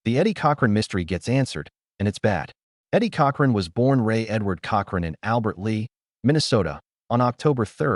The Eddie Cochran mystery gets answered, and it's bad. Eddie Cochran was born Ray Edward Cochran in Albert Lea, Minnesota, on October 3,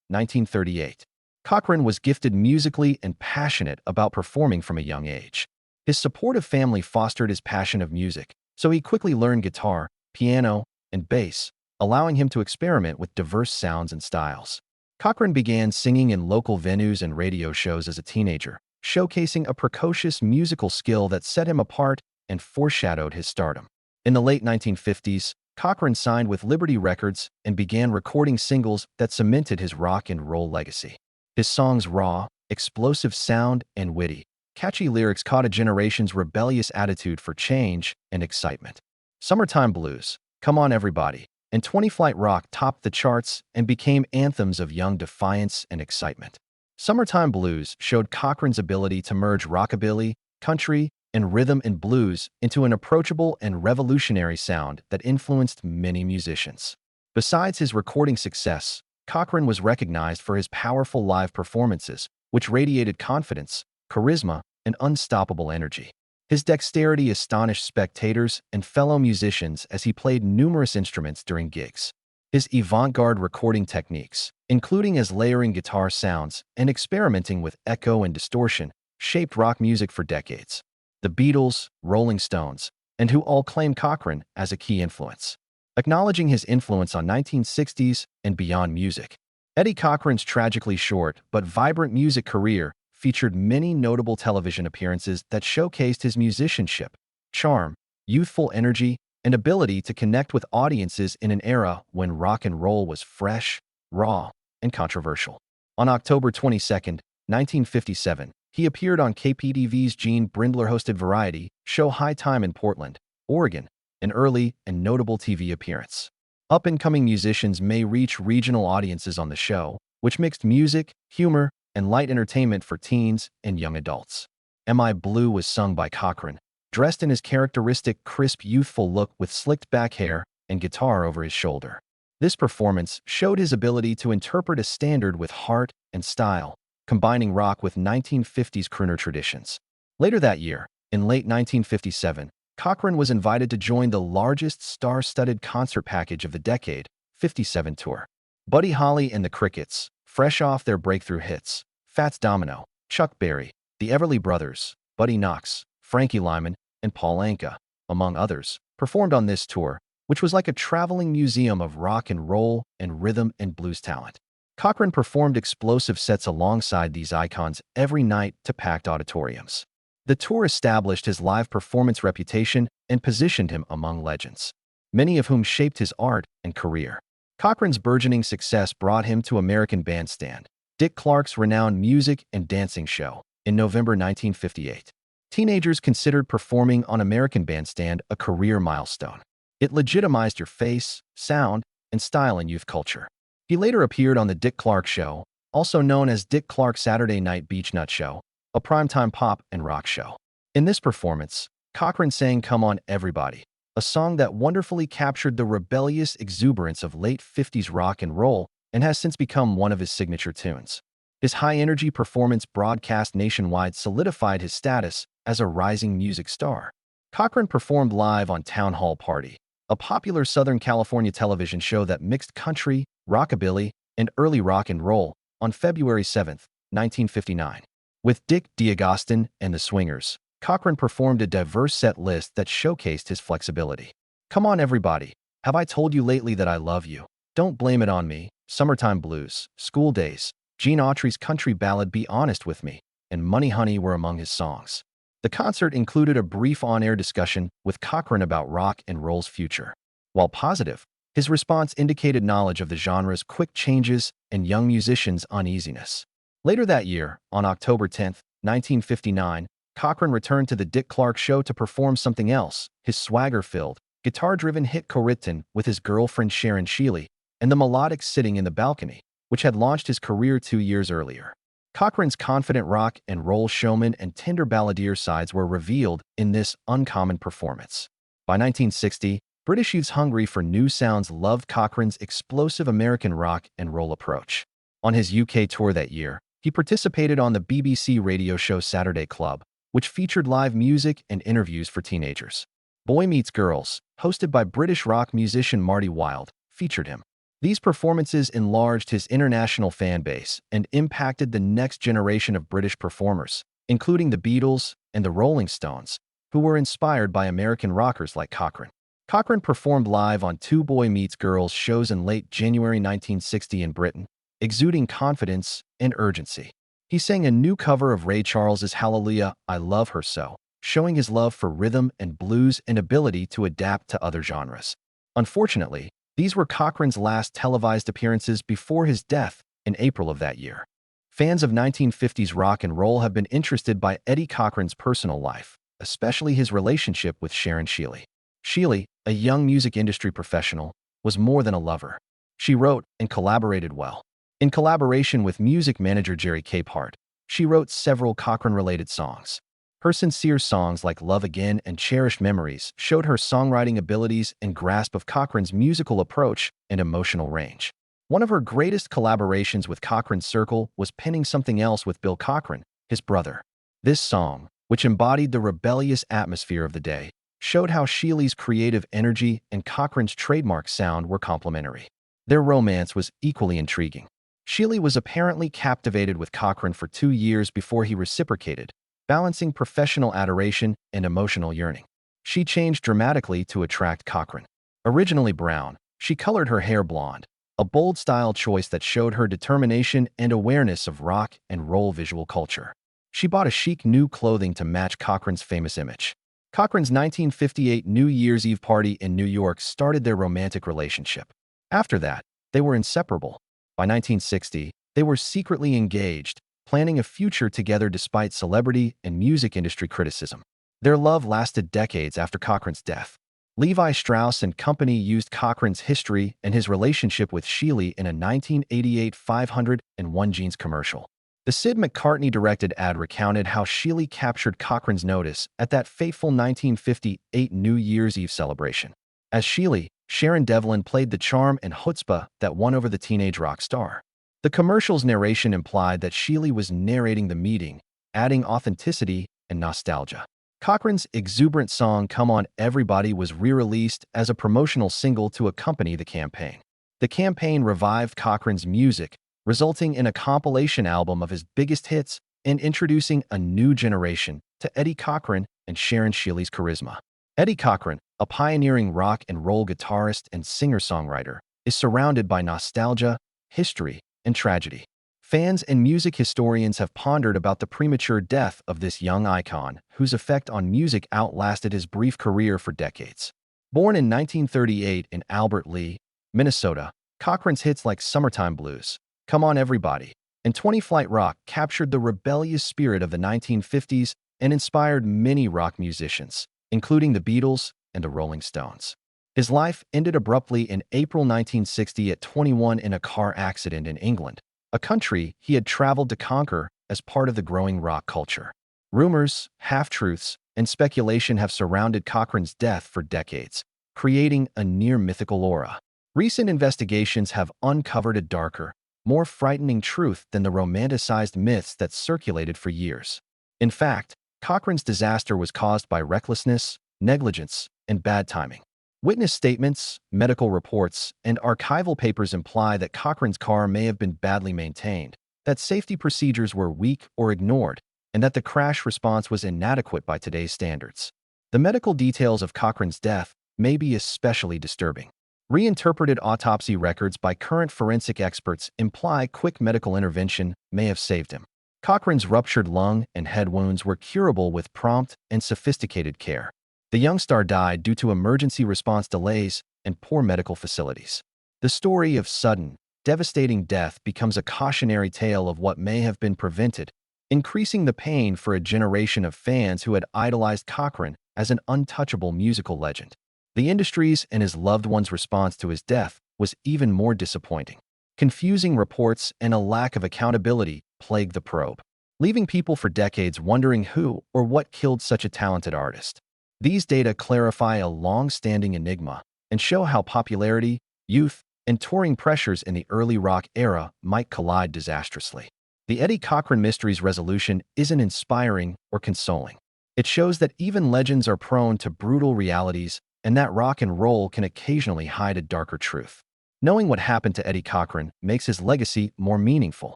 1938. Cochran was gifted musically and passionate about performing from a young age. His supportive family fostered his passion of music, so he quickly learned guitar, piano, and bass, allowing him to experiment with diverse sounds and styles. Cochran began singing in local venues and radio shows as a teenager, showcasing a precocious musical skill that set him apart and foreshadowed his stardom. In the late 1950s, Cochran signed with Liberty Records and began recording singles that cemented his rock and roll legacy. His songs' raw, explosive sound and witty, catchy lyrics caught a generation's rebellious attitude for change and excitement. Summertime Blues, Come On Everybody, and 20 Flight Rock topped the charts and became anthems of young defiance and excitement. Summertime Blues showed Cochran's ability to merge rockabilly, country, and rhythm and blues into an approachable and revolutionary sound that influenced many musicians. Besides his recording success, Cochran was recognized for his powerful live performances, which radiated confidence, charisma, and unstoppable energy. His dexterity astonished spectators and fellow musicians as he played numerous instruments during gigs. His avant-garde recording techniques, including as layering guitar sounds and experimenting with echo and distortion, shaped rock music for decades. The Beatles, Rolling Stones, and who all claim Cochran as a key influence. Acknowledging his influence on 1960s and beyond music, Eddie Cochran's tragically short but vibrant music career featured many notable television appearances that showcased his musicianship, charm, youthful energy, and ability to connect with audiences in an era when rock and roll was fresh, raw, and controversial. On October 22, 1957, he appeared on KPTV's Gene Brindler-hosted variety show High Time in Portland, Oregon, an early and notable TV appearance. Up-and-coming musicians may reach regional audiences on the show, which mixed music, humor, and light entertainment for teens and young adults. Am I Blue was sung by Cochran, dressed in his characteristic crisp youthful look with slicked back hair and guitar over his shoulder. This performance showed his ability to interpret a standard with heart and style, combining rock with 1950s crooner traditions. Later that year, in late 1957, Cochran was invited to join the largest star-studded concert package of the decade, 57 tour. Buddy Holly and the Crickets, fresh off their breakthrough hits, Fats Domino, Chuck Berry, the Everly Brothers, Buddy Knox, Frankie Lyman, and Paul Anka, among others, performed on this tour, which was like a traveling museum of rock and roll and rhythm and blues talent. Cochran performed explosive sets alongside these icons every night to packed auditoriums. The tour established his live performance reputation and positioned him among legends, many of whom shaped his art and career. Cochran's burgeoning success brought him to American Bandstand, Dick Clark's renowned music and dancing show, in November 1958. Teenagers considered performing on American Bandstand a career milestone. It legitimized your face, sound, and style in youth culture. He later appeared on The Dick Clark Show, also known as Dick Clark's Saturday Night Beach Nut Show, a primetime pop and rock show. In this performance, Cochran sang Come On Everybody, a song that wonderfully captured the rebellious exuberance of late 50s rock and roll and has since become one of his signature tunes. His high-energy performance broadcast nationwide solidified his status as a rising music star. Cochran performed live on Town Hall Party, a popular Southern California television show that mixed country, rockabilly, and early rock and roll, on February 7, 1959. With Dick D'Agostin and the Swingers, Cochran performed a diverse set list that showcased his flexibility. Come On Everybody, Have I Told You Lately That I Love You, Don't Blame It On Me, Summertime Blues, School Days, Gene Autry's country ballad Be Honest With Me, and Money Honey were among his songs. The concert included a brief on-air discussion with Cochran about rock and roll's future. While positive, his response indicated knowledge of the genre's quick changes and young musicians' uneasiness. Later that year, on October 10, 1959, Cochran returned to the Dick Clark Show to perform something else, his swagger-filled, guitar-driven hit co-written with his girlfriend Sharon Shealy, and the melodic Sitting in the Balcony, which had launched his career 2 years earlier. Cochran's confident rock and roll showman and tender balladeer sides were revealed in this uncommon performance. By 1960, British youths hungry for new sounds loved Cochran's explosive American rock and roll approach. On his UK tour that year, he participated on the BBC radio show Saturday Club, which featured live music and interviews for teenagers. Boy Meets Girls, hosted by British rock musician Marty Wilde, featured him. These performances enlarged his international fan base and impacted the next generation of British performers, including the Beatles and the Rolling Stones, who were inspired by American rockers like Cochran. Cochran performed live on two Boy Meets Girls shows in late January 1960 in Britain, exuding confidence and urgency. He sang a new cover of Ray Charles's Hallelujah, I Love Her So, showing his love for rhythm and blues and ability to adapt to other genres. Unfortunately, these were Cochran's last televised appearances before his death in April of that year. Fans of 1950s rock and roll have been interested by Eddie Cochran's personal life, especially his relationship with Sharon Sheeley. Sheeley, a young music industry professional, was more than a lover. She wrote and collaborated well. In collaboration with music manager Jerry Capehart, she wrote several Cochran-related songs. Her sincere songs like Love Again and Cherished Memories showed her songwriting abilities and grasp of Cochran's musical approach and emotional range. One of her greatest collaborations with Cochran's Circle was penning Something Else with Bill Cochran, his brother. This song, which embodied the rebellious atmosphere of the day, showed how Sheeley's creative energy and Cochran's trademark sound were complementary. Their romance was equally intriguing. Sheeley was apparently captivated with Cochran for 2 years before he reciprocated, balancing professional adoration and emotional yearning. She changed dramatically to attract Cochran. Originally brown, she colored her hair blonde, a bold style choice that showed her determination and awareness of rock and roll visual culture. She bought a chic new clothing to match Cochran's famous image. Cochran's 1958 New Year's Eve party in New York started their romantic relationship. After that, they were inseparable. By 1960, they were secretly engaged, planning a future together despite celebrity and music industry criticism. Their love lasted decades after Cochran's death. Levi Strauss and Company used Cochran's history and his relationship with Sheeley in a 1988 501 Jeans commercial. The Sid McCartney-directed ad recounted how Sheeley captured Cochran's notice at that fateful 1958 New Year's Eve celebration. As Sheeley, Sharon Devlin played the charm and chutzpah that won over the teenage rock star. The commercial's narration implied that Sheeley was narrating the meeting, adding authenticity and nostalgia. Cochran's exuberant song Come On Everybody was re-released as a promotional single to accompany the campaign. The campaign revived Cochran's music, resulting in a compilation album of his biggest hits and introducing a new generation to Eddie Cochran and Sharon Sheeley's charisma. Eddie Cochran, a pioneering rock and roll guitarist and singer-songwriter, is surrounded by nostalgia, history, and tragedy. Fans and music historians have pondered about the premature death of this young icon, whose effect on music outlasted his brief career for decades. Born in 1938 in Albert Lea, Minnesota, Cochran's hits like Summertime Blues, Come On Everybody, and 20 Flight Rock captured the rebellious spirit of the 1950s and inspired many rock musicians, including the Beatles and the Rolling Stones. His life ended abruptly in April 1960 at 21 in a car accident in England, a country he had traveled to conquer as part of the growing rock culture. Rumors, half-truths, and speculation have surrounded Cochran's death for decades, creating a near-mythical aura. Recent investigations have uncovered a darker, more frightening truth than the romanticized myths that circulated for years. In fact, Cochran's disaster was caused by recklessness, negligence, and bad timing. Witness statements, medical reports, and archival papers imply that Cochran's car may have been badly maintained, that safety procedures were weak or ignored, and that the crash response was inadequate by today's standards. The medical details of Cochran's death may be especially disturbing. Reinterpreted autopsy records by current forensic experts imply quick medical intervention may have saved him. Cochran's ruptured lung and head wounds were curable with prompt and sophisticated care. The young star died due to emergency response delays and poor medical facilities. The story of sudden, devastating death becomes a cautionary tale of what may have been prevented, increasing the pain for a generation of fans who had idolized Cochran as an untouchable musical legend. The industry's and his loved ones' response to his death was even more disappointing. Confusing reports and a lack of accountability plagued the probe, leaving people for decades wondering who or what killed such a talented artist. These data clarify a long-standing enigma and show how popularity, youth, and touring pressures in the early rock era might collide disastrously. The Eddie Cochran mystery's resolution isn't inspiring or consoling. It shows that even legends are prone to brutal realities and that rock and roll can occasionally hide a darker truth. Knowing what happened to Eddie Cochran makes his legacy more meaningful.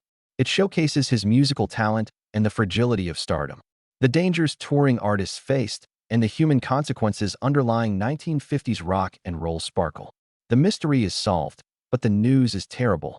It showcases his musical talent and the fragility of stardom, the dangers touring artists faced, and the human consequences underlying 1950s rock and roll sparkle. The mystery is solved, but the news is terrible.